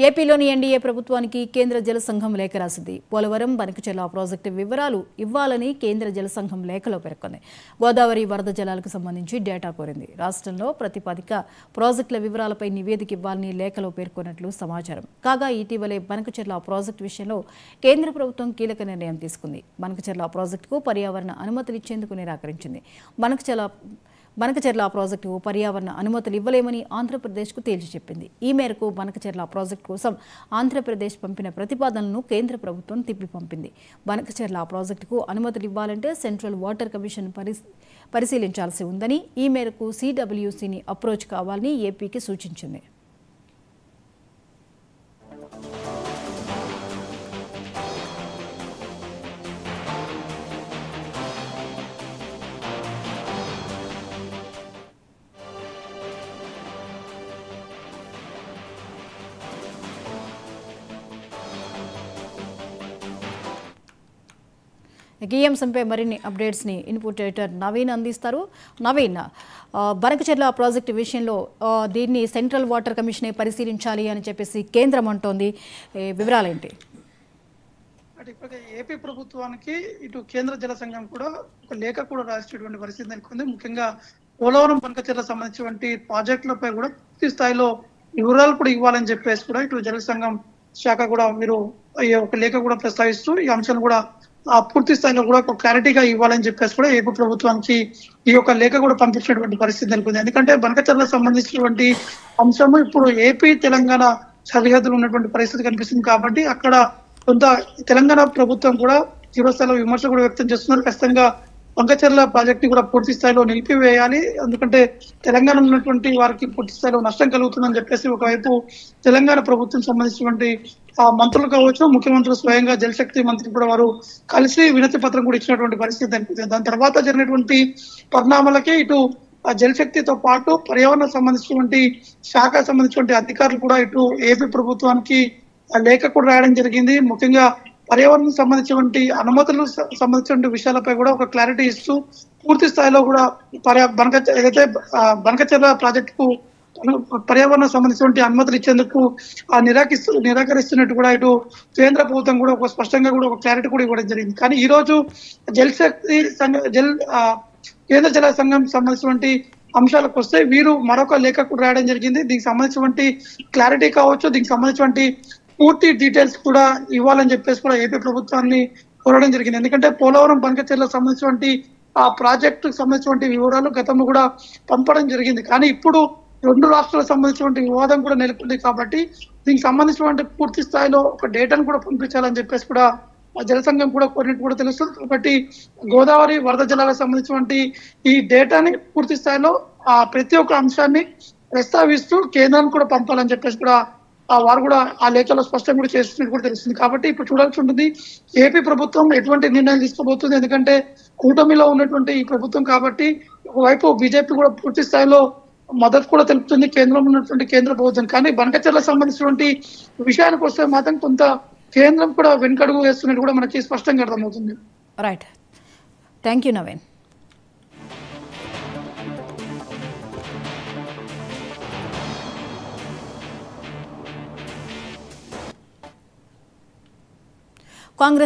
ఏపీలోని ఎన్డీఏ ప్రభుత్వానికి కేంద్ర జల సంఘం లేఖ రాసింది. పోలవరం బనకచెర్ల ప్రాజెక్టు వివరాలు ఇవ్వాలని కేంద్ర జల సంఘం లేఖలో పేర్కొంది. గోదావరి వరద జలాలకు సంబంధించి డేటా కోరింది. రాష్ట్రంలో ప్రతిపాదిక ప్రాజెక్టుల వివరాలపై నివేదిక ఇవ్వాలని లేఖలో పేర్కొన్నట్లు సమాచారం. కాగా ఇటీవలే బనకచెర్ల ప్రాజెక్టు విషయంలో కేంద్ర ప్రభుత్వం కీలక నిర్ణయం తీసుకుంది. బనకచెర్ల ప్రాజెక్టుకు పర్యావరణ అనుమతులు ఇచ్చేందుకు నిరాకరించింది. బనకచెర్ల ప్రాజెక్టుకు పర్యావరణ అనుమతులు ఇవ్వలేమని ఆంధ్రప్రదేశ్కు తేల్చి చెప్పింది. ఈ మేరకు బనకచెర్ల ప్రాజెక్టు కోసం ఆంధ్రప్రదేశ్ పంపిన ప్రతిపాదనలను కేంద్ర ప్రభుత్వం తిప్పి పంపింది. బనకచెర్ల ప్రాజెక్టుకు అనుమతులు ఇవ్వాలంటే సెంట్రల్ వాటర్ కమిషన్ పరిశీలించాల్సి ఉందని, ఈ మేరకు సిడబ్ల్యూసిని అప్రోచ్ కావాలని ఏపీకి సూచించింది. ఈ అంశంపై మరిన్ని అప్డేట్స్ని ఇన్పుట్ ఎడిటర్ నవీన్ అందిస్తారు. నవీన్, బనకచెర్ల ప్రాజెక్టు విషయంలో దీన్ని సెంట్రల్ వాటర్ కమిషనే పరిశీలించాలి అని చెప్పేసి కేంద్రం అంటోంది. వివరాలేంటి? అంటే ఇప్పటికే ఏపీ ప్రభుత్వానికి ఇటు కేంద్ర జల సంఘం కూడా ఒక లేఖ కూడా రాసేటువంటి పరిస్థితి నెలకొంది. ముఖ్యంగా పోలవరం బనకచెర్ల సంబంధించినటువంటి ప్రాజెక్టులపై కూడా పూర్తి స్థాయిలో వివరాలు కూడా ఇవ్వాలని చెప్పేసి కూడా ఇటు జల సంఘం శాఖ కూడా మీరు ఒక లేఖ కూడా ప్రస్తావిస్తూ ఈ అంశాన్ని కూడా పూర్తి స్థాయిలో కూడా ఒక క్లారిటీగా ఇవ్వాలని చెప్పేసి కూడా ఏపీ ప్రభుత్వానికి ఈ యొక్క లేఖ కూడా పంపించినటువంటి పరిస్థితి నెలకొంది. ఎందుకంటే బనకచెర్లకు సంబంధించినటువంటి అంశము ఇప్పుడు ఏపీ తెలంగాణ సరిహద్దులు ఉన్నటువంటి పరిస్థితి కనిపిస్తుంది. కాబట్టి అక్కడ కొంత తెలంగాణ ప్రభుత్వం కూడా తీవ్ర స్థాయిలో విమర్శ కూడా వ్యక్తం చేస్తున్నారు. ఖచ్చితంగా బనకచెర్ల ప్రాజెక్ట్ ని కూడా పూర్తి స్థాయిలో నిలిపివేయాలి, ఎందుకంటే తెలంగాణ ఉన్నటువంటి వారికి పూర్తి స్థాయిలో నష్టం కలుగుతుందని చెప్పేసి ఒకవైపు తెలంగాణ ప్రభుత్వం సంబంధించినటువంటి మంత్రులు కావచ్చు, ముఖ్యమంత్రులు స్వయంగా జలశక్తి మంత్రి కూడా వారు కలిసి వినతి పత్రం కూడా ఇచ్చినటువంటి పరిస్థితి అనిపిస్తుంది. దాని తర్వాత జరిగినటువంటి పరిణామాలకే ఇటు జలశక్తితో పాటు పర్యావరణ సంబంధించినటువంటి శాఖకు సంబంధించినటువంటి అధికారులు కూడా ఇటు ఏపీ ప్రభుత్వానికి లేఖ కూడా రాయడం జరిగింది. ముఖ్యంగా పర్యావరణం సంబంధించినటువంటి అనుమతులు సంబంధించిన విషయాలపై కూడా ఒక క్లారిటీ ఇస్తూ పూర్తి స్థాయిలో కూడా ఏదైతే బనకచెర్ల ప్రాజెక్టుకు పర్యావరణం సంబంధించినటువంటి అనుమతులు ఇచ్చేందుకు నిరాకరిస్తున్నట్టు కూడా ఇటు కేంద్ర ప్రభుత్వం కూడా ఒక స్పష్టంగా కూడా ఒక క్లారిటీ కూడా ఇవ్వడం జరిగింది. కానీ ఈ రోజు జలశక్తి కేంద్ర జల సంఘం సంబంధించినటువంటి అంశాలకు వస్తే వీరు మరొక లేఖ కూడా రాయడం జరిగింది. దీనికి సంబంధించినటువంటి క్లారిటీ కావచ్చు, దీనికి సంబంధించినటువంటి పూర్తి డీటెయిల్స్ కూడా ఇవ్వాలని చెప్పేసి కూడా ఏపీ ప్రభుత్వాన్ని కోరడం జరిగింది. ఎందుకంటే పోలవరం బనకచెర్లకు సంబంధించినటువంటి ఆ ప్రాజెక్టుకు సంబంధించినటువంటి వివరాలు గతంలో కూడా పంపడం జరిగింది. కానీ ఇప్పుడు రెండు రాష్ట్రాలకు సంబంధించినటువంటి వివాదం కూడా నెలకొంది. కాబట్టి దీనికి సంబంధించినటువంటి పూర్తి స్థాయిలో ఒక డేటాను కూడా పంపించాలని చెప్పేసి కూడా జల సంఘం కూడా కోరినట్టు కూడా తెలుస్తుంది. కాబట్టి గోదావరి వరద జలాలకు సంబంధించినటువంటి ఈ డేటాని పూర్తి స్థాయిలో ప్రతి ఒక్క అంశాన్ని ప్రస్తావిస్తూ కేంద్రానికి కూడా పంపాలని చెప్పేసి కూడా వారు కూడా ఆ లేఖలో స్పష్టంగా కూడా చేస్తున్నట్టు కూడా తెలుస్తుంది. కాబట్టి ఇప్పుడు చూడాల్సి ఉంటుంది ఏపీ ప్రభుత్వం ఎటువంటి నిర్ణయం తీసుకోబోతుంది. ఎందుకంటే కూటమిలో ఉన్నటువంటి ఈ ప్రభుత్వం కాబట్టి ఒకవైపు బీజేపీ కూడా పూర్తి స్థాయిలో మద్దతు కూడా తెలుపుతుంది కేంద్రంలో ఉన్నటువంటి కేంద్ర ప్రభుత్వం. కానీ బనకచెర్లకు సంబంధించినటువంటి విషయానికి వస్తే మాత్రం కొంత కేంద్రం కూడా వెనుకడుగు వేస్తున్నట్టు కూడా మనకి స్పష్టంగా అర్థమవుతుంది. Right, thank you Naveen. Congress